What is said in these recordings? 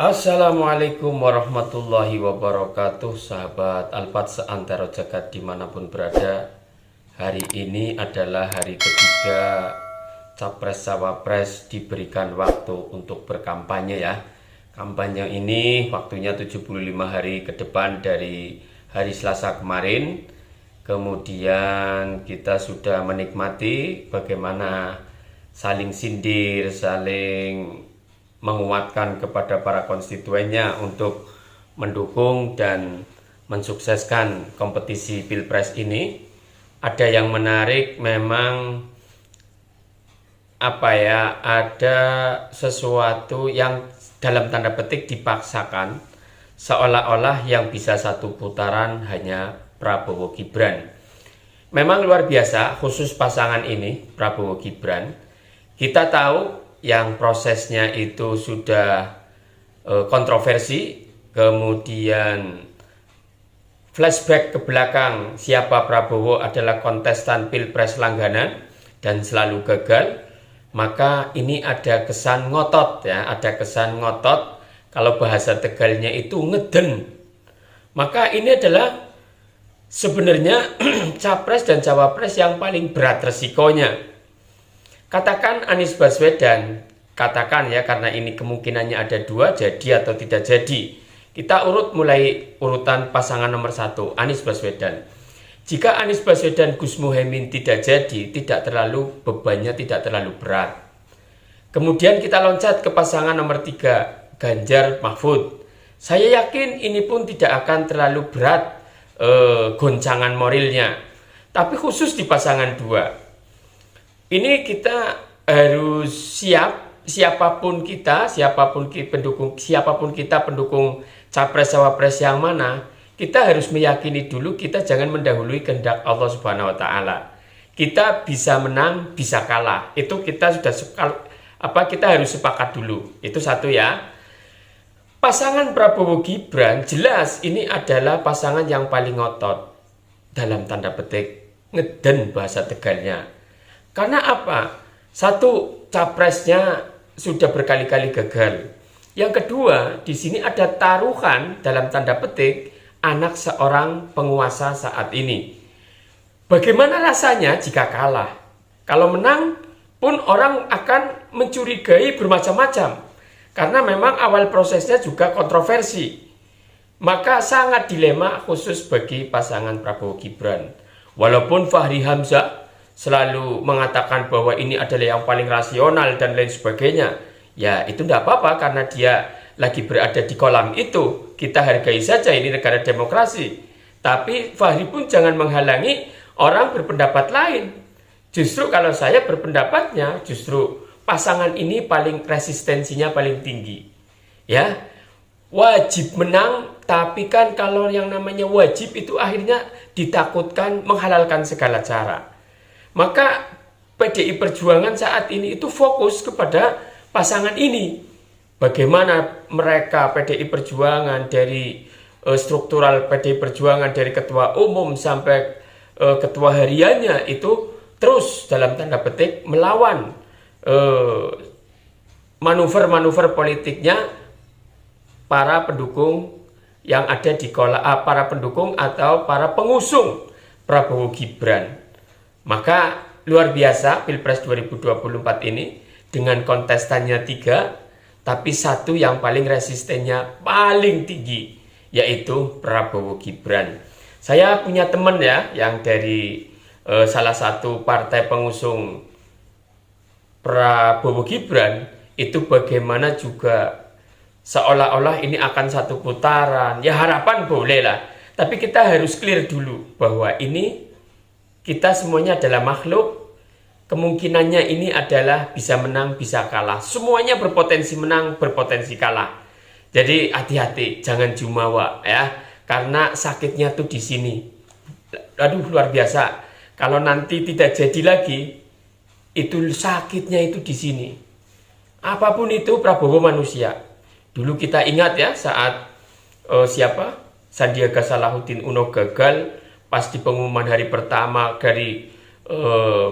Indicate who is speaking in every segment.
Speaker 1: Assalamualaikum warahmatullahi wabarakatuh, sahabat Alfat seantero jagat dimanapun berada. Hari ini adalah hari ketiga Capres-Cawapres diberikan waktu untuk berkampanye ya. Kampanye ini waktunya 75 hari ke depan dari hari Selasa kemarin. Kemudian kita sudah menikmati bagaimana saling sindir, saling menguatkan kepada para konstituennya untuk mendukung dan mensukseskan kompetisi Pilpres ini. Ada yang menarik memang ada sesuatu yang dalam tanda petik dipaksakan, seolah-olah yang bisa satu putaran hanya Prabowo Gibran. Memang luar biasa khusus pasangan ini Prabowo Gibran. Kita tahu yang prosesnya itu sudah kontroversi, kemudian flashback ke belakang siapa Prabowo adalah kontestan Pilpres langganan dan selalu gagal. Maka ini ada kesan ngotot ya, ada kesan ngotot, kalau bahasa Tegalnya itu ngeden. Maka ini adalah sebenarnya Capres dan Cawapres yang paling berat resikonya. Katakan Anies Baswedan, katakan ya, karena ini kemungkinannya ada dua, jadi atau tidak jadi. Kita mulai urutan pasangan nomor 1, Anies Baswedan. Jika Anies Baswedan Gus Muhaimin tidak jadi, bebannya tidak terlalu berat. Kemudian kita loncat ke pasangan nomor 3, Ganjar Mahfud. Saya yakin ini pun tidak akan terlalu berat goncangan moralnya. Tapi khusus di pasangan 2. Ini kita harus siap, siapapun kita pendukung Capres-Cawapres yang mana, kita harus meyakini dulu kita jangan mendahului kehendak Allah Subhanahu wa taala. Kita bisa menang, bisa kalah. Itu kita kita harus sepakat dulu. Itu satu ya. Pasangan Prabowo Gibran jelas ini adalah pasangan yang paling ngotot, dalam tanda petik ngeden bahasa Tegalnya. Karena apa? Satu, capresnya sudah berkali-kali gagal. Yang kedua, di sini ada taruhan dalam tanda petik anak seorang penguasa saat ini. Bagaimana rasanya jika kalah? Kalau menang pun orang akan mencurigai bermacam-macam. Karena memang awal prosesnya juga kontroversi. Maka sangat dilema khusus bagi pasangan Prabowo Gibran. Walaupun Fahri Hamzah selalu mengatakan bahwa ini adalah yang paling rasional dan lain sebagainya. Ya itu tidak apa-apa karena dia lagi berada di kolam itu. Kita hargai saja, ini negara demokrasi. Tapi Fahri pun jangan menghalangi orang berpendapat lain. Justru kalau saya berpendapatnya, justru pasangan ini resistensinya paling tinggi. Ya, wajib menang, tapi kan kalau yang namanya wajib itu akhirnya ditakutkan menghalalkan segala cara. Maka PDI Perjuangan saat ini itu fokus kepada pasangan ini. Bagaimana mereka PDI Perjuangan dari struktural PDI Perjuangan dari ketua umum sampai ketua hariannya itu terus dalam tanda petik melawan manuver-manuver politiknya para pendukung yang ada di para pendukung atau para pengusung Prabowo Gibran. Maka luar biasa Pilpres 2024 ini dengan kontestannya 3, tapi satu yang paling resistennya paling tinggi, yaitu Prabowo Gibran. Saya punya teman ya yang dari salah satu partai pengusung Prabowo Gibran, itu bagaimana juga seolah-olah ini akan satu putaran. Ya harapan boleh lah, tapi kita harus clear dulu bahwa ini kita semuanya adalah makhluk, kemungkinannya ini adalah bisa menang, bisa kalah. Semuanya berpotensi menang, berpotensi kalah. Jadi hati-hati, jangan jumawa ya, karena sakitnya tuh di sini. Aduh luar biasa. Kalau nanti tidak jadi lagi, itu sakitnya itu di sini. Apapun itu Prabowo manusia. Dulu kita ingat ya saat Sandiaga Salahuddin Uno gagal. Pas di pengumuman hari pertama dari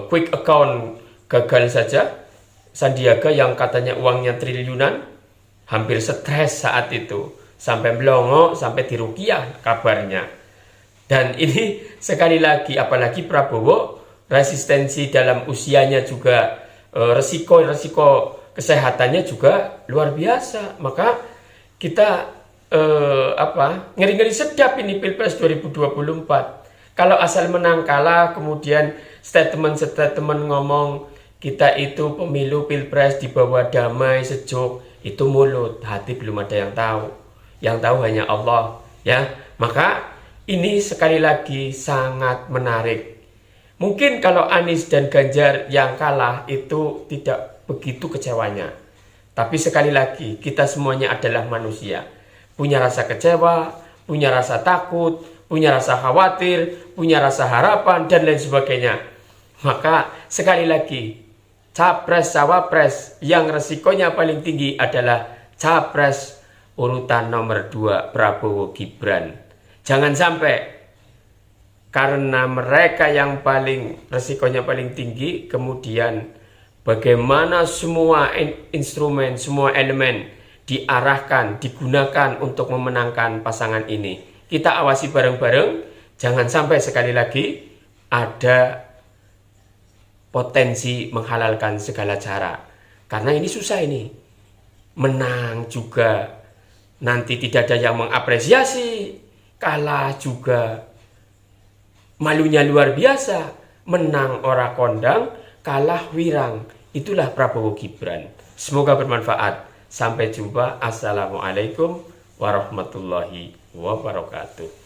Speaker 1: quick account gagal saja, Sandiaga yang katanya uangnya triliunan hampir stres saat itu, sampai melongo, sampai diruqyah kabarnya. Dan ini sekali lagi, apalagi Prabowo resistensi dalam usianya juga, resiko kesehatannya juga luar biasa. Maka kita ngeri-ngeri sedap ini Pilpres 2024. Kalau asal menang kalah, kemudian statement ngomong kita itu pemilu Pilpres di bawah damai sejuk, itu mulut, hati belum ada yang tahu. Yang tahu hanya Allah, ya. Maka ini sekali lagi sangat menarik. Mungkin kalau Anies dan Ganjar yang kalah itu tidak begitu kecewanya. Tapi sekali lagi, kita semuanya adalah manusia. Punya rasa kecewa, punya rasa takut, punya rasa khawatir, punya rasa harapan, dan lain sebagainya. Maka sekali lagi, capres-cawapres yang resikonya paling tinggi adalah capres urutan nomor 2 Prabowo Gibran. Jangan sampai karena mereka yang resikonya paling tinggi, kemudian bagaimana semua instrumen, semua elemen diarahkan, digunakan untuk memenangkan pasangan ini. Kita awasi bareng-bareng, jangan sampai sekali lagi ada potensi menghalalkan segala cara. Karena ini susah ini. Menang juga nanti tidak ada yang mengapresiasi. Kalah juga malunya luar biasa. Menang ora kondang, kalah wirang. Itulah Prabowo Gibran. Semoga bermanfaat. Sampai jumpa. Assalamualaikum warahmatullahi wabarakatuh.